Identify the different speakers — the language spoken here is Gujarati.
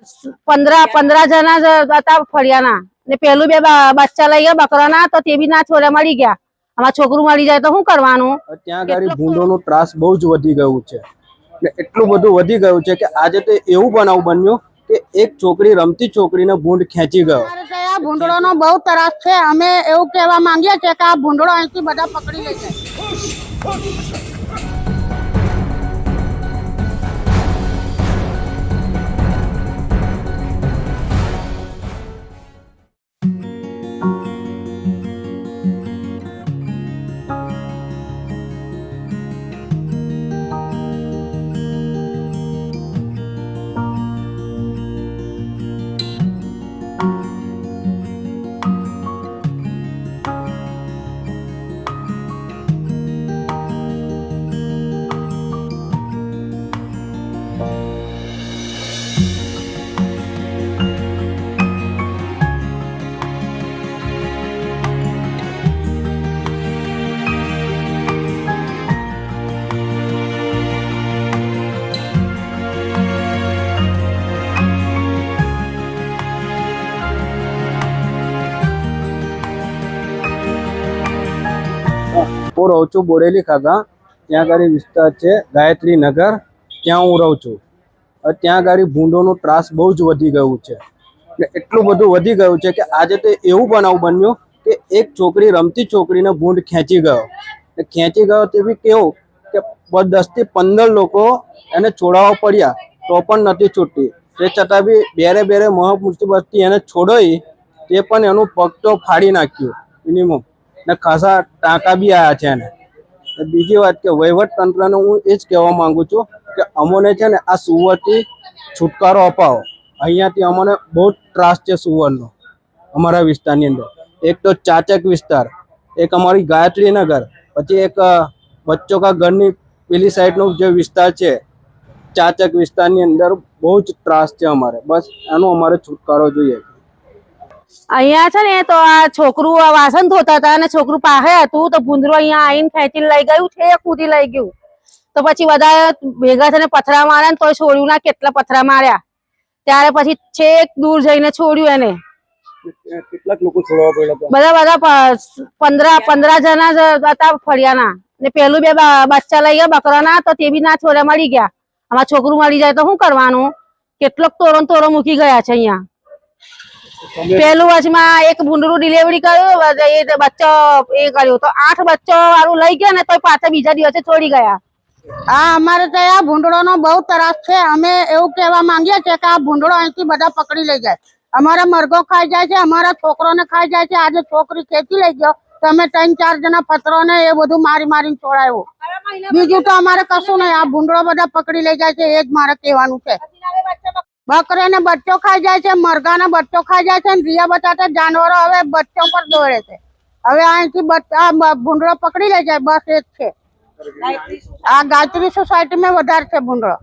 Speaker 1: 15 जना હતા ફળિયાના ને પેલું બે બચ્ચા લઈ ગયા બકરાના તો તે બી ના છોડે મળી ગયા। અમાર છોકરું મળી જાય તો શું કરવાનું?
Speaker 2: ત્યાં ગાડી ભૂંડોનો ત્રાસ બહુ જ વધી ગયું છે ને એટલું બધું વધી ગયું છે કે આજે તો એવું બનાવ બન્યો કે એક છોકરી રમતી છોકરીને ભૂંડ ખેંચી ગયો।
Speaker 3: આ ભૂંડળોનો બહુ ત્રાસ છે। અમે એવું કહેવા માંગીએ છીએ કે આ ભૂંડળો અહીંથી બધા પકડી લઈ જાય।
Speaker 2: હું રહું છું બોડેલી ખાતા। ત્યાં ગાડી વિસ્તાર છે ગાયત્રી નગર, ત્યાં હું રહું છું। ત્યાં ગાડી ભૂંડોનો ત્રાસ બહુ જ વધી ગયું છે ને એટલું બધું વધી ગયું છે કે આજે તો એવું બનાવ બન્યો કે એક છોકરી રમતી છોકરીને ભૂંડ ખેંચી ગયો ને ખેંચી ગયો તે બી કેવું કે 10 થી 15 લોકો એને છોડાવવા પડ્યા તો પણ નથી છૂટતી। તે છતાં બી બેરે મુસીબતથી એને છોડાવી તે પણ એનું પગ તો ફાડી નાખ્યું મિનિમમ ને ખાસા ટાંકા બી આવ્યા છે એને। બીજી વાત કે વહીવટ તંત્રને હું એ જ કહેવા માંગુ છું કે અમોને છે ને આ સુવરથી છુટકારો અપાવો। અહીંયાથી અમને બહુ ત્રાસ છે સુવરનો અમારા વિસ્તારની અંદર। એક તો ચાચક વિસ્તાર, એક અમારી ગાયત્રી નગર, પછી એક બચ્ચો કા ઘરની પેલી સાઈડનો જે વિસ્તાર છે ચાચક વિસ્તારની અંદર બહુ જ ત્રાસ છે અમારે। બસ એનો અમારે છુટકારો જોઈએ।
Speaker 1: અહીંયા છે ને તો આ છોકરું વાસણ ધોતા હતા અને છોકરું પાસે હતું તો ભૂંદરો અહીંયા આવીને ખેંચીને લઈ ગયું છે, કૂદી લઈ ગયું। તો પછી બધા ભેગા થઈને પથરા માર્યા ને તો છોડ્યું ના કેટલા પથરા માર્યા। ત્યારે પછી છેક દૂર જઈને છોડ્યું એને।
Speaker 2: કેટલાક લોકો છોડવા પડ્યા?
Speaker 1: બધા 15 જણા હતા ફળિયાના ને પેલું બે બચ્ચા લઈ ગયા બકરાના તો તે બી ના છોડે મળી ગયા। અમાર છોકરું મળી જાય તો શું કરવાનું? કેટલોક તોડો મૂકી ગયા છે અહીંયા। પેલું વચમાં એક ભૂંડરું ડિલિવરી કર્યું, એ બચ્ચો એ કર્યું તો 8 બચ્ચો વાળું લઈ ગયા ને તો પાછા બીજા દિવસે છોડી ગયા।
Speaker 3: આ અમારે તો આ ભૂંડળોનો બહુ ત્રાસ છે। અમે એવું કહેવા માંગીએ છીએ કે આ ભૂંડળો અહીંથી બધા પકડી લઈ જાય। અમારા મરઘો ખાઈ જાય છે, અમારા છોકરોને ખાઈ જાય છે। આજે છોકરી ખેંચી લઈ ગયો તો અમે 3-4 જણા પથરોને એ બધું મારીને છોડાયું। બીજું તો અમારે કશું નહીં। આ ભૂંડળો બધા પકડી લઈ જાય છે એ જ મારે કહેવાનું છે। બકરે ને બચ્ચો ખાઈ જાય છે, મરઘા ને બચ્ચો ખાઈ જાય છે, રીયા બટાટા જાનવરો હવે બચ્ચો પર દોડે છે। હવે અહીંથી ભૂંડળો પકડી લઈ જાય બસ એ જ છે। આ ગાયત્રી સોસાયટી માં વધારે છે ભૂંડળો।